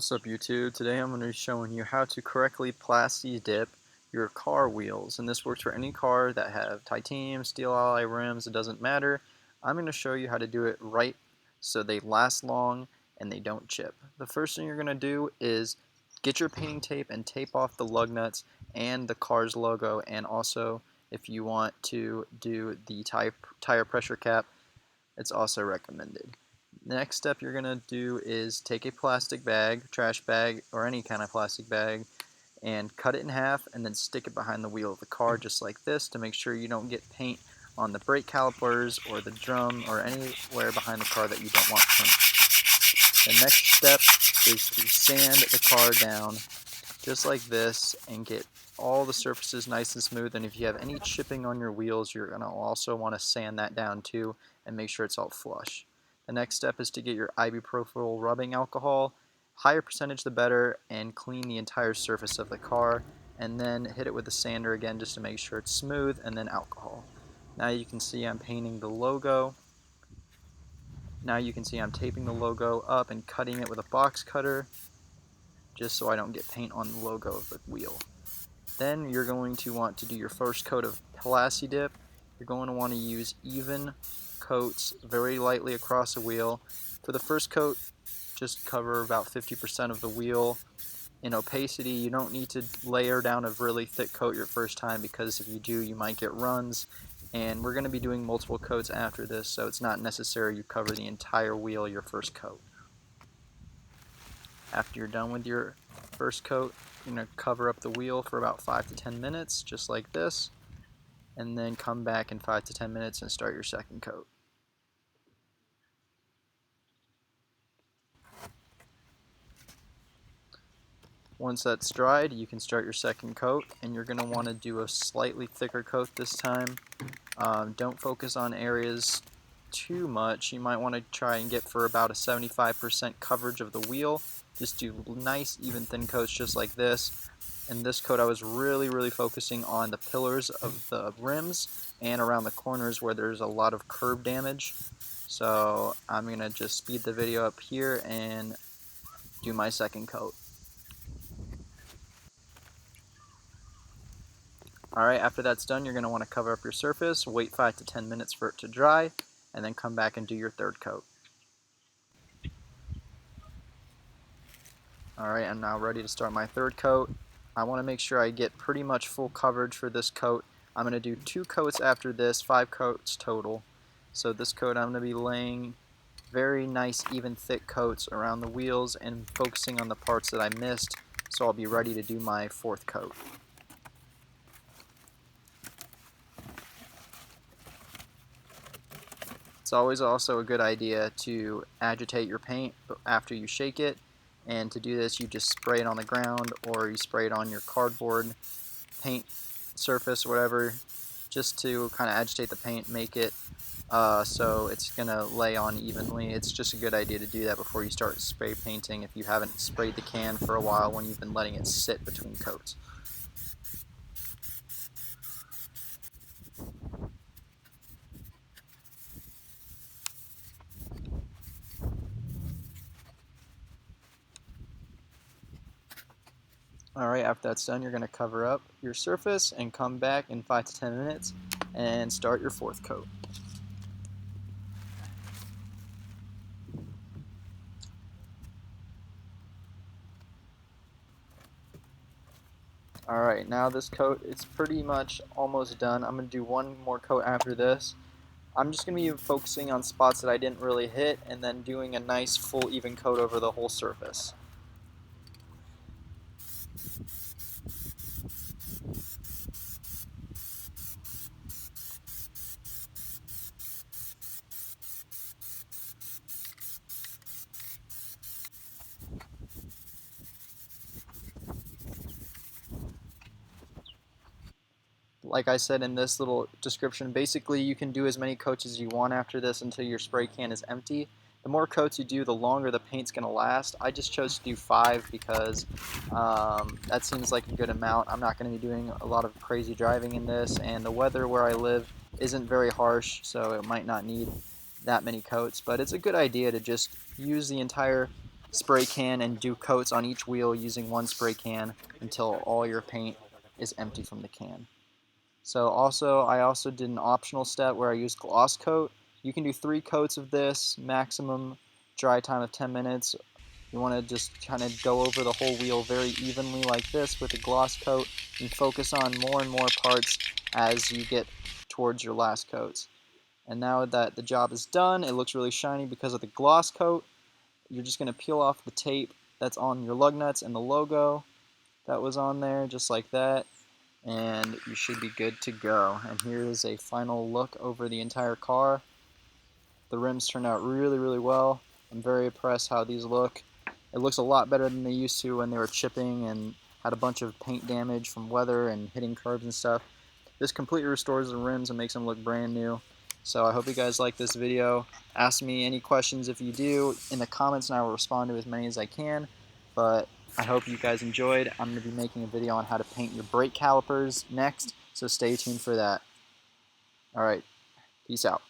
What's up YouTube? Today I'm going to be showing you how to correctly plasti dip your car wheels, and this works for any car that have titanium, steel alloy rims, it doesn't matter. I'm going to show you how to do it right so they last long and they don't chip. The first thing you're going to do is get your painting tape and tape off the lug nuts and the car's logo, and also if you want to do the tire pressure cap, it's also recommended. The next step you're going to do is take a plastic bag, trash bag, or any kind of plastic bag, and cut it in half and then stick it behind the wheel of the car just like this to make sure you don't get paint on the brake calipers or the drum or anywhere behind the car that you don't want paint. The next step is to sand the car down just like this and get all the surfaces nice and smooth, and if you have any chipping on your wheels, you're going to also want to sand that down too and make sure it's all flush. The next step is to get your ibuprofen rubbing alcohol, higher percentage the better, and clean the entire surface of the car, and then hit it with the sander again just to make sure it's smooth, and then alcohol. Now you can see I'm painting the logo. Now you can see I'm taping the logo up and cutting it with a box cutter just so I don't get paint on the logo of the wheel. Then you're going to want to do your first coat of Plasti dip. You're going to want to use even coats very lightly across the wheel. For the first coat, just cover about 50% of the wheel in opacity. You don't need to layer down a really thick coat your first time, because if you do, you might get runs. And we're going to be doing multiple coats after this, so it's not necessary you cover the entire wheel your first coat. After you're done with your first coat, you're going to cover up the wheel for about 5 to 10 minutes, just like this, and then come back in 5 to 10 minutes and start your second coat. Once that's dried, you can start your second coat, and you're going to want to do a slightly thicker coat this time. Don't focus on areas too much. You might want to try and get for about a 75% coverage of the wheel. Just do nice even thin coats just like this. In this coat I was really focusing on the pillars of the rims and around the corners where there's a lot of curb damage. So I'm going to just speed the video up here and do my second coat. Alright, after that's done, you're going to want to cover up your surface, wait 5 to 10 minutes for it to dry, and then come back and do your third coat. Alright, I'm now ready to start my third coat. I want to make sure I get pretty much full coverage for this coat. I'm going to do 2 coats after this, 5 coats total. So this coat I'm going to be laying very nice even thick coats around the wheels and focusing on the parts that I missed, so I'll be ready to do my fourth coat. It's always also a good idea to agitate your paint after you shake it, and to do this you just spray it on the ground or you spray it on your cardboard paint surface or whatever, just to kind of agitate the paint, make it so it's going to lay on evenly. It's just a good idea to do that before you start spray painting if you haven't sprayed the can for a while when you've been letting it sit between coats. Alright, after that's done, you're going to cover up your surface and come back in 5 to 10 minutes and start your fourth coat. Alright, now this coat, it's pretty much almost done. I'm going to do one more coat after this. I'm just going to be focusing on spots that I didn't really hit and then doing a nice full even coat over the whole surface. Like I said in this little description, basically you can do as many coats as you want after this until your spray can is empty. The more coats you do, the longer the paint's going to last. I just chose to do 5 because that seems like a good amount. I'm not going to be doing a lot of crazy driving in this, and the weather where I live isn't very harsh, so it might not need that many coats. But it's a good idea to just use the entire spray can and do coats on each wheel using one spray can until all your paint is empty from the can. So I also did an optional step where I used gloss coat. You can do 3 coats of this, maximum dry time of 10 minutes. You want to just kind of go over the whole wheel very evenly like this with a gloss coat and focus on more and more parts as you get towards your last coats. And now that the job is done, it looks really shiny because of the gloss coat. You're just going to peel off the tape that's on your lug nuts and the logo that was on there, just like that, and you should be good to go. And here is a final look over the entire car. The rims turned out really, really well. I'm very impressed how these look. It looks a lot better than they used to when they were chipping and had a bunch of paint damage from weather and hitting curbs and stuff. This completely restores the rims and makes them look brand new. So I hope you guys like this video. Ask me any questions if you do in the comments and I will respond to as many as I can. But I hope you guys enjoyed. I'm going to be making a video on how to paint your brake calipers next, so stay tuned for that. Alright, peace out.